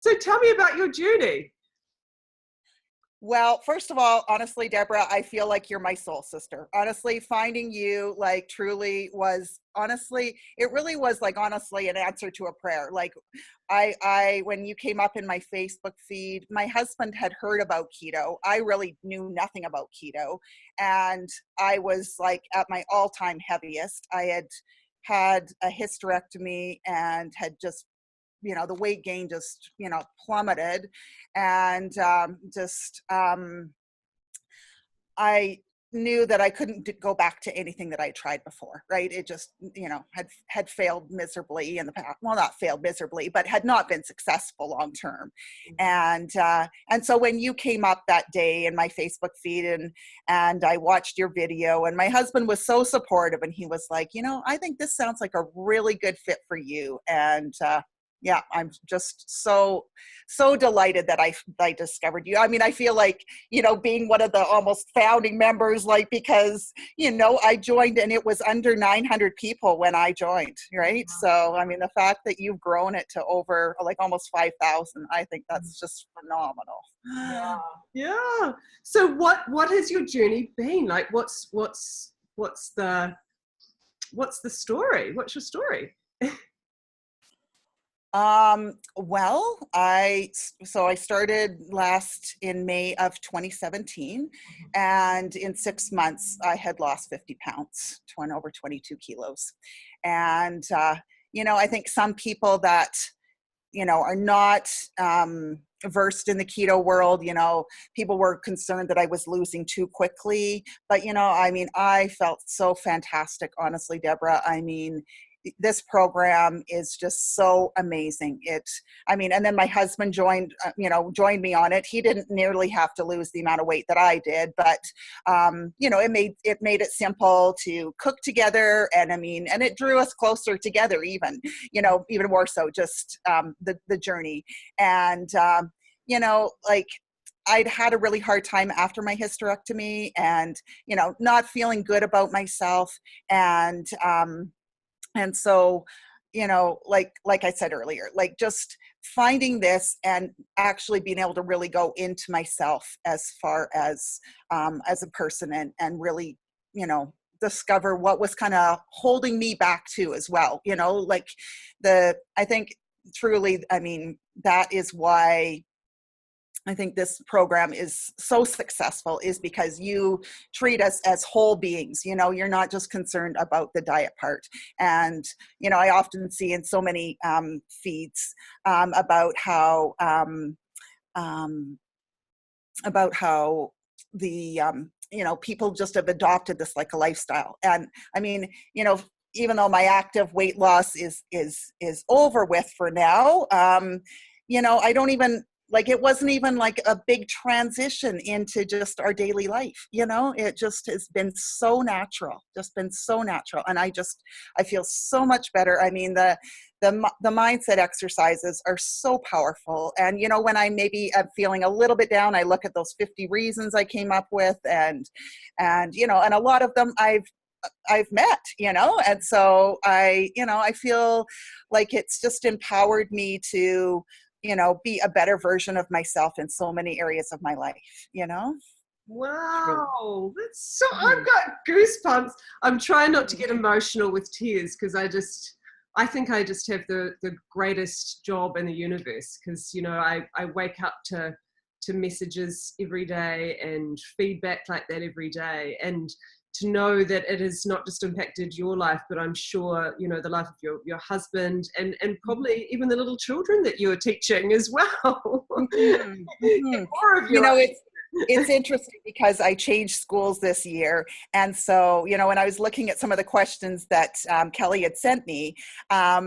So tell me about your journey. Well, first of all, honestly, Deborah, I feel like you're my soul sister. Honestly, finding you like truly was honestly, it really was like honestly an answer to a prayer. Like when you came up in my Facebook feed, my husband had heard about keto. I really knew nothing about keto. And I was like at my all-time heaviest. I had a hysterectomy and had just the weight gain just, plummeted. And I knew that I couldn't go back to anything that I tried before, right? It just, had failed miserably in the past. Well, not failed miserably, but had not been successful long term. And so when you came up that day in my Facebook feed and I watched your video, and my husband was so supportive, and he was like, I think this sounds like a really good fit for you. And yeah, I'm just so delighted that I discovered you. I mean, I feel like, being one of the almost founding members, like, because, I joined and it was under 900 people when I joined, right? So, I mean, the fact that you've grown it to over like almost 5,000, I think that's just phenomenal. Yeah. So what has your journey been? Like, what's the story? What's your story? Well, I started last in May of 2017, and in 6 months I had lost 50 pounds, over 22 kilos. And, I think some people that, are not, versed in the keto world, people were concerned that I was losing too quickly, but, I mean, I felt so fantastic, honestly, Deborah. I mean, this program is just so amazing. And then my husband joined me on it. He didn't nearly have to lose the amount of weight that I did, but, it made it simple to cook together. And and it drew us closer together, even more so, just, the journey. And, like, I'd had a really hard time after my hysterectomy, and, not feeling good about myself. And so, like I said earlier, like, just finding this and actually being able to really go into myself as far as a person, and really, discover what was kind of holding me back too as well. Like, I think truly, I mean, that is why I think this program is so successful, is because you treat us as whole beings. You're not just concerned about the diet part. And, I often see in so many feeds about how the, people just have adopted this like a lifestyle. And I mean, even though my active weight loss is over with for now, I don't even, like, it wasn't even like a big transition into just our daily life. It just has been so natural, And I feel so much better. I mean, the mindset exercises are so powerful. And, when I maybe am feeling a little bit down, I look at those 50 reasons I came up with, and a lot of them I've met, and so I feel like it's just empowered me to, be a better version of myself in so many areas of my life, Wow, that's so, I've got goosebumps. I'm trying not to get emotional with tears, because I think I just have the greatest job in the universe, because, I wake up to messages every day and feedback like that every day. And to know that it has not just impacted your life, but I'm sure, the life of your husband, and probably even the little children that you're teaching as well. More of your it's interesting because I changed schools this year. And so, when I was looking at some of the questions that Kelly had sent me, a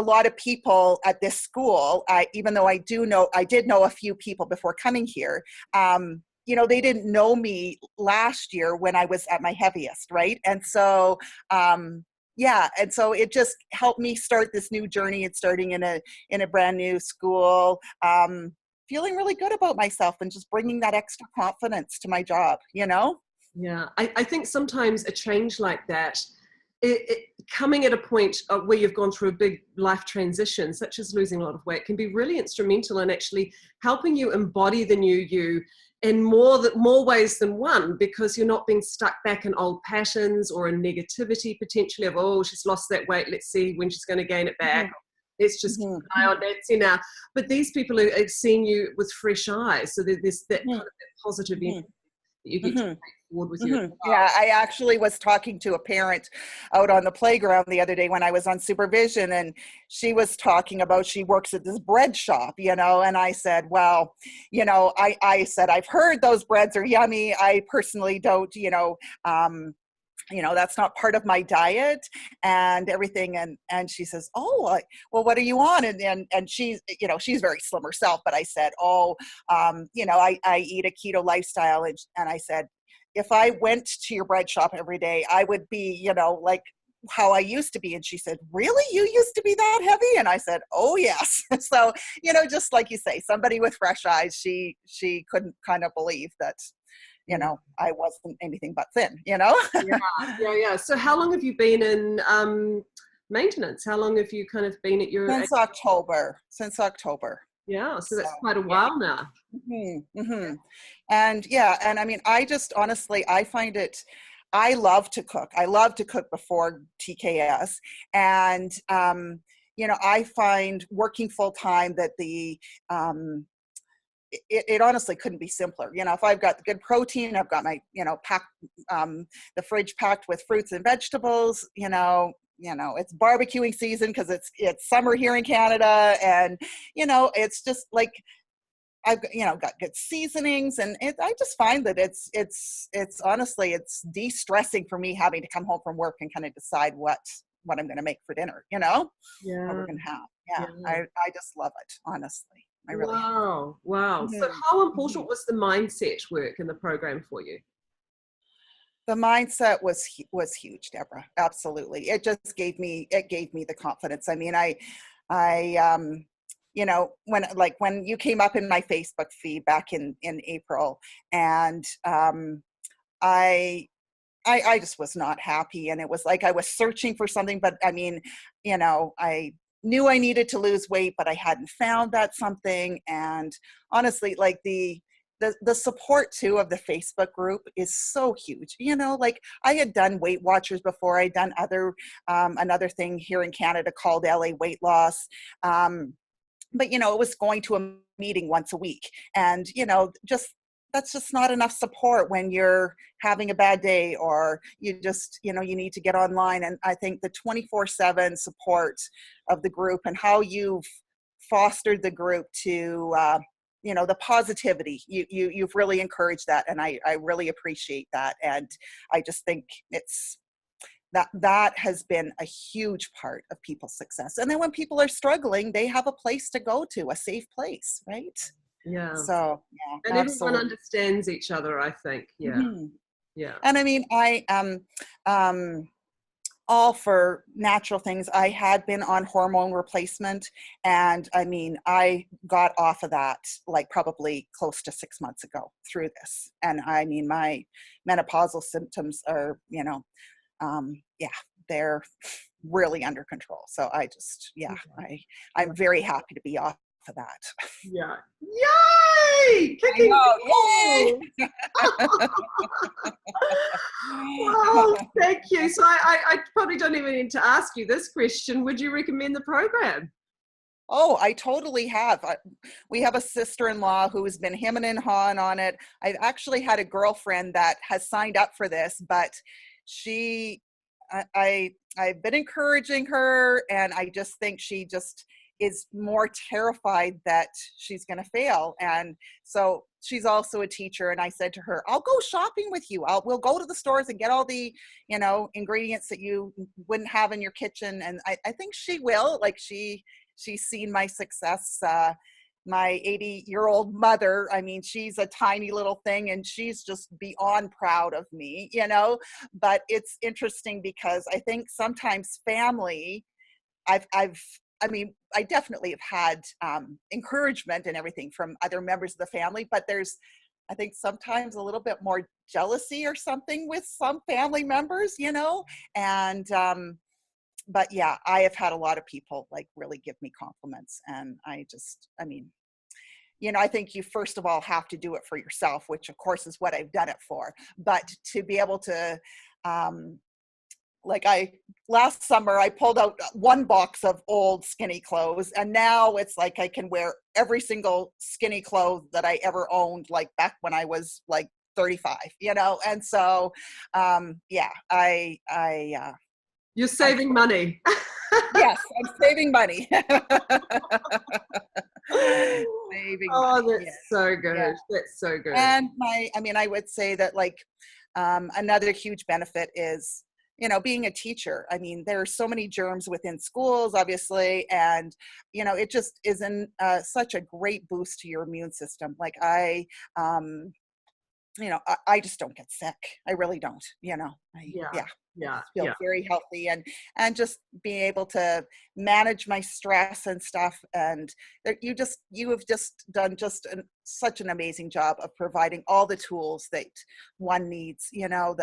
lot of people at this school, even though I did know a few people before coming here, they didn't know me last year when I was at my heaviest, right? And so, and so it just helped me start this new journey, and starting in a brand new school, feeling really good about myself, and just bringing that extra confidence to my job, Yeah, I think sometimes a change like that, coming at a point where you've gone through a big life transition, such as losing a lot of weight, can be really instrumental in actually helping you embody the new you in more ways than one, because you're not being stuck back in old patterns or in negativity potentially of, oh, she's lost that weight, let's see when she's going to gain it back. Let's just keep an eye on Nancy now. But these people are seeing you with fresh eyes. So there's that kind of that positive energy that you get to take forward with you. Yeah, I actually was talking to a parent out on the playground the other day when I was on supervision, and she was talking about, she works at this bread shop, and I said, well, I said, I've heard those breads are yummy. I personally don't, that's not part of my diet and everything. And she says, oh, well, what are you on? And she's, she's very slim herself, but I said, I eat a keto lifestyle. And I said, if I went to your bread shop every day, I would be, like how I used to be. And she said, really? You used to be that heavy? And I said, oh yes. So, just like you say, somebody with fresh eyes, she couldn't kind of believe that, I wasn't anything but thin, Yeah. So how long have you been in maintenance? How long have you kind of been at your... Since October. Yeah, so that's quite a while now. And I mean, I just honestly, I find it, I love to cook. I love to cook before TKS. And, I find working full time that it honestly couldn't be simpler. If I've got the good protein, I've got my, packed, the fridge packed with fruits and vegetables, it's barbecuing season because it's summer here in Canada. And, it's just like, I've got good seasonings, and I just find that it's honestly, it's de-stressing for me having to come home from work and kind of decide what I'm going to make for dinner, what we're going to have. Yeah. I just love it, honestly. I really Wow. So how important was the mindset work in the program for you? The mindset was huge, Deborah. Absolutely. It just gave me the confidence. I mean, when you came up in my Facebook feed back in April, and I just was not happy, and it was like I was searching for something, but I mean, I knew I needed to lose weight, but I hadn't found that something. And honestly, like the support too of the Facebook group is so huge. Like I had done Weight Watchers before. I'd done another thing here in Canada called LA Weight Loss. But it was going to a meeting once a week, and that's just not enough support when you're having a bad day, or you just, you need to get online. And I think the 24/7 support of the group and how you've fostered the group to, the positivity, you've really encouraged that. And I really appreciate that. And I just think that has been a huge part of people's success. And then when people are struggling, they have a place to go to, a safe place, right? Yeah. So, and everyone understands each other, I think. Yeah. Yeah. And I mean, all for natural things. I had been on hormone replacement, and I mean, I got off of that like probably close to 6 months ago through this. And I mean, my menopausal symptoms are, they're really under control. So I just, I'm very happy to be off of that. Yeah. Yay! Kicking. Yay! Wow, thank you. So I probably don't even need to ask you this question. Would you recommend the program? Oh, I totally have. We have a sister-in-law who has been hemming and hawing on it. I've actually had a girlfriend that has signed up for this, but I've been encouraging her, and I just think she just is more terrified that she's going to fail. And so she's also a teacher. And I said to her, I'll go shopping with you. We'll go to the stores and get all the, ingredients that you wouldn't have in your kitchen. And I think she will. Like she's seen my success. My 80-year-old mother, I mean, she's a tiny little thing, and she's just beyond proud of me, but it's interesting because I think sometimes family, I definitely have had encouragement and everything from other members of the family, but there's I think sometimes a little bit more jealousy or something with some family members, you know, and but yeah, I have had a lot of people like really give me compliments, and I mean, you know, I think you first of all have to do it for yourself, which of course is what I've done it for. But to be able to, like last summer, I pulled out one box of old skinny clothes, and now it's like I can wear every single skinny clothes that I ever owned, like back when I was like 35, you know? And so, yeah, You're saving money. yes, I'm saving money. Saving Oh, money. that's Yeah. so good. Yeah. That's so good. And I mean, I would say that like another huge benefit is, you know, being a teacher. I mean, there are so many germs within schools, obviously, and, you know, it just isn't such a great boost to your immune system. Like you know, I just don't get sick. I really don't, you know, Yeah. Yeah. feel Yeah. very healthy, and just being able to manage my stress and stuff. And you have just done such an amazing job of providing all the tools that one needs, you know,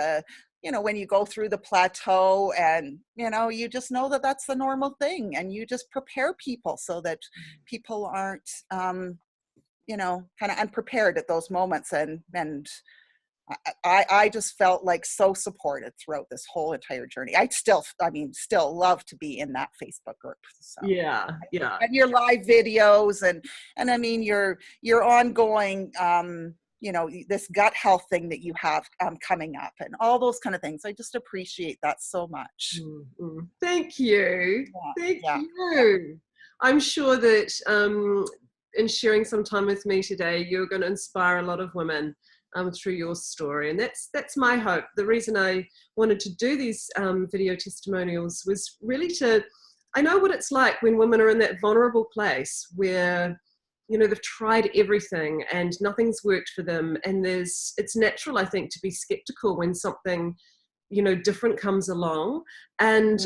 when you go through the plateau, and, you know, you just know that that's the normal thing, and you just prepare people so that people aren't, you know, kind of unprepared at those moments. And I just felt like so supported throughout this whole entire journey. still love to be in that Facebook group. So. Yeah. Yeah. And your live videos, and I mean, your ongoing, you know, this gut health thing that you have coming up, and all those kind of things. I just appreciate that so much. Mm-hmm. Thank you. Yeah, Thank yeah, you. I'm sure that in sharing some time with me today, you're going to inspire a lot of women through your story. And that's my hope. The reason I wanted to do these video testimonials was really I know what it's like when women are in that vulnerable place where, you know, they've tried everything and nothing's worked for them. And it's natural, I think, to be skeptical when something, you know, different comes along. And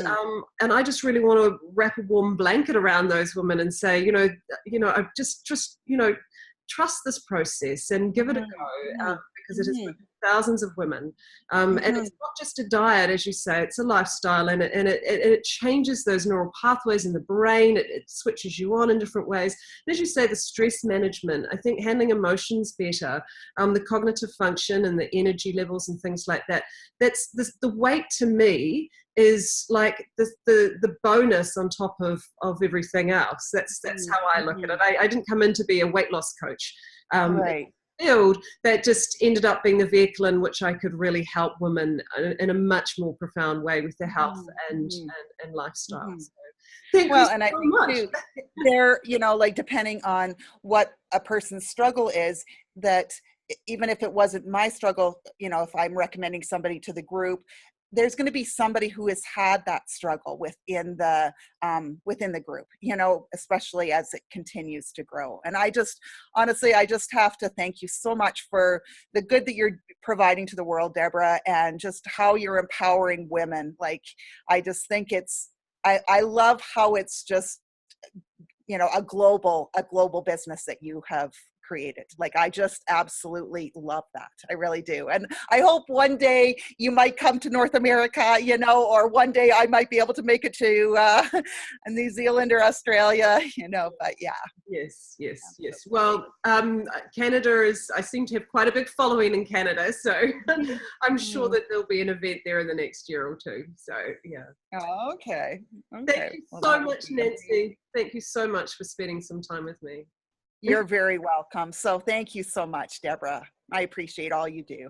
I just really want to wrap a warm blanket around those women and say, you know, I just, you know, trust this process and give it a go, because it has worked for thousands of women. And it's not just a diet, as you say, it's a lifestyle, and it changes those neural pathways in the brain. It switches you on in different ways. And as you say, the stress management, I think handling emotions better, the cognitive function and the energy levels and things like that. That's the weight to me is like the bonus on top of everything else. That's how I look at it. I didn't come in to be a weight loss coach. right. Field that just ended up being the vehicle in which I could really help women in a much more profound way with their health and lifestyle. So, thank you And I so think much. too, there, you know, like depending on what a person's struggle is, that even if it wasn't my struggle, you know, if I'm recommending somebody to the group, there's going to be somebody who has had that struggle within the group, you know, especially as it continues to grow. And honestly, I just have to thank you so much for the good that you're providing to the world, Deborah, and just how you're empowering women. Like, I just think I love how it's just, you know, a global business that you have created. Like, I just absolutely love that. I really do. And I hope one day you might come to North America, you know, or one day I might be able to make it to New Zealand or Australia, you know, but yeah. Yes. Well, Canada I seem to have quite a big following in Canada, so I'm sure that there'll be an event there in the next year or two. So yeah. Oh, okay. Thank you so much, Nancy. Thank you so much for spending some time with me. You're very welcome. So thank you so much, Deborah. I appreciate all you do.